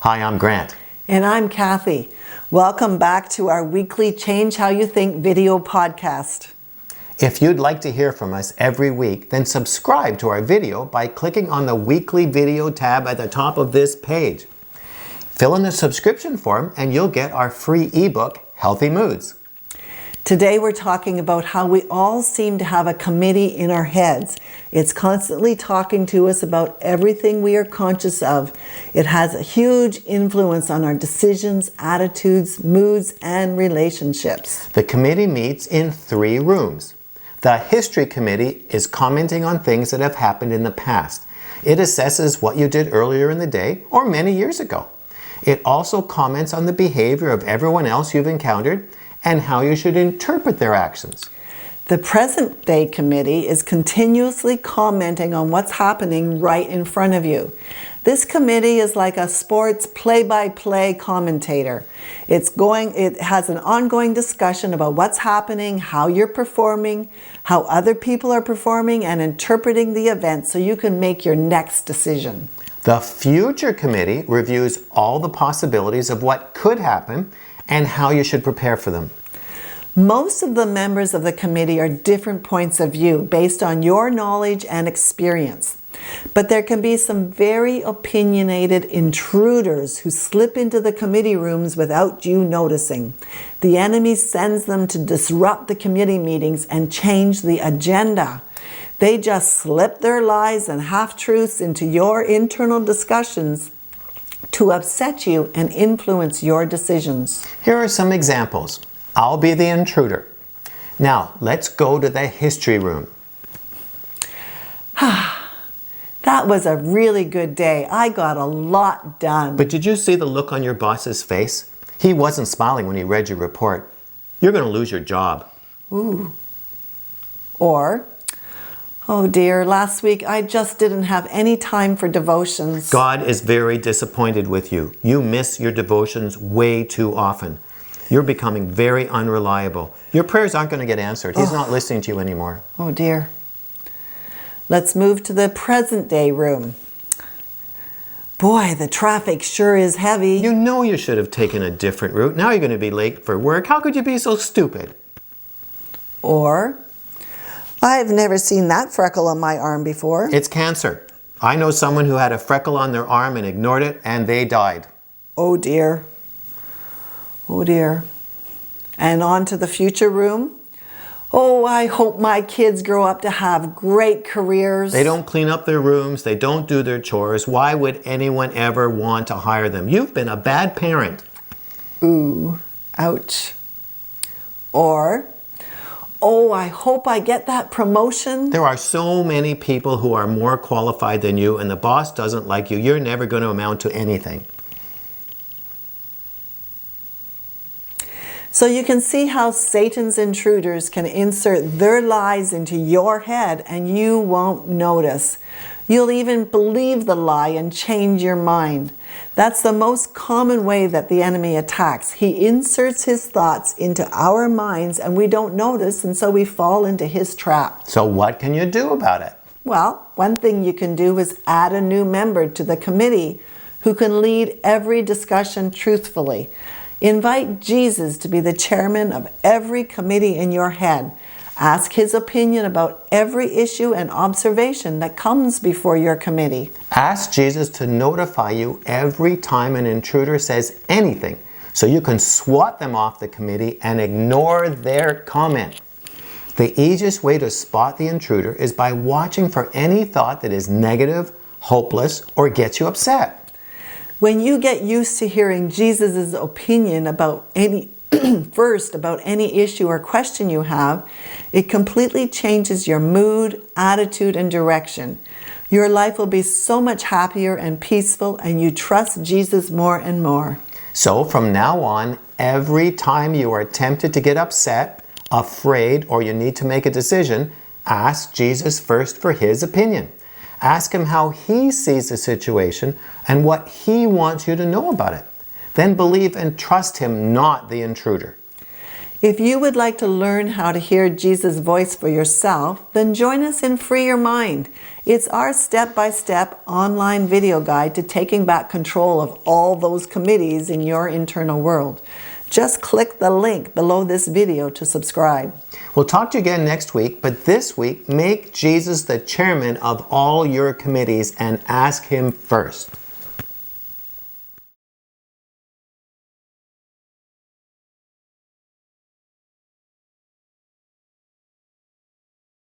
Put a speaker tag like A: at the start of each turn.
A: Hi, I'm Grant.
B: And I'm Kathy. Welcome back to our weekly Change How You Think video podcast.
A: If you'd like to hear from us every week, then subscribe to our video by clicking on the weekly video tab at the top of this page. Fill in the subscription form and you'll get our free ebook, Healthy Moods.
B: Today we're talking about how we all seem to have a committee in our heads. It's constantly talking to us about everything we are conscious of. It has a huge influence on our decisions, attitudes, moods, and relationships.
A: The committee meets in 3 rooms. The History Committee is commenting on things that have happened in the past. It assesses what you did earlier in the day or many years ago. It also comments on the behavior of everyone else you've encountered and how you should interpret their actions.
B: The Present Day Committee is continuously commenting on what's happening right in front of you. This committee is like a sports play-by-play commentator. It has an ongoing discussion about what's happening, how you're performing, how other people are performing, and interpreting the event so you can make your next decision.
A: The Future Committee reviews all the possibilities of what could happen and how you should prepare for them.
B: Most of the members of the committee are different points of view based on your knowledge and experience. But there can be some very opinionated intruders who slip into the committee rooms without you noticing. The enemy sends them to disrupt the committee meetings and change the agenda. They just slip their lies and half-truths into your internal discussions to upset you and influence your decisions.
A: Here are some examples. I'll be the intruder. Now, let's go to the history room.
B: That was a really good day. I got a lot done.
A: But did you see the look on your boss's face? He wasn't smiling when he read your report. You're going to lose your job.
B: Ooh. Or, oh dear, last week I just didn't have any time for devotions.
A: God is very disappointed with you. You miss your devotions way too often. You're becoming very unreliable. Your prayers aren't going to get answered. He's not listening to you anymore.
B: Oh dear. Let's move to the present day room. Boy, the traffic sure is heavy.
A: You know you should have taken a different route. Now you're going to be late for work. How could you be so stupid?
B: Or, I've never seen that freckle on my arm before.
A: It's cancer. I know someone who had a freckle on their arm and ignored it, and they died.
B: Oh dear. Oh dear. And on to the future room. Oh, I hope my kids grow up to have great careers.
A: They don't clean up their rooms. They don't do their chores. Why would anyone ever want to hire them? You've been a bad parent.
B: Ooh, ouch. Or, oh, I hope I get that promotion.
A: There are so many people who are more qualified than you, and the boss doesn't like you. You're never going to amount to anything.
B: So you can see how Satan's intruders can insert their lies into your head and you won't notice. You'll even believe the lie and change your mind. That's the most common way that the enemy attacks. He inserts his thoughts into our minds and we don't notice, and so we fall into his trap.
A: So what can you do about it?
B: Well, one thing you can do is add a new member to the committee who can lead every discussion truthfully. Invite Jesus to be the chairman of every committee in your head. Ask his opinion about every issue and observation that comes before your committee.
A: Ask Jesus to notify you every time an intruder says anything, so you can swat them off the committee and ignore their comment. The easiest way to spot the intruder is by watching for any thought that is negative, hopeless, or gets you upset.
B: When you get used to hearing Jesus' opinion about any issue or question you have, it completely changes your mood, attitude, and direction. Your life will be so much happier and peaceful, and you trust Jesus more and more.
A: So from now on, every time you are tempted to get upset, afraid, or you need to make a decision, ask Jesus first for his opinion. Ask him how he sees the situation and what he wants you to know about it. Then believe and trust him, not the intruder.
B: If you would like to learn how to hear Jesus' voice for yourself, then join us in Free Your Mind. It's our step-by-step online video guide to taking back control of all those committees in your internal world. Just click the link below this video to subscribe.
A: We'll talk to you again next week, but this week, make Jesus the chairman of all your committees and ask him first.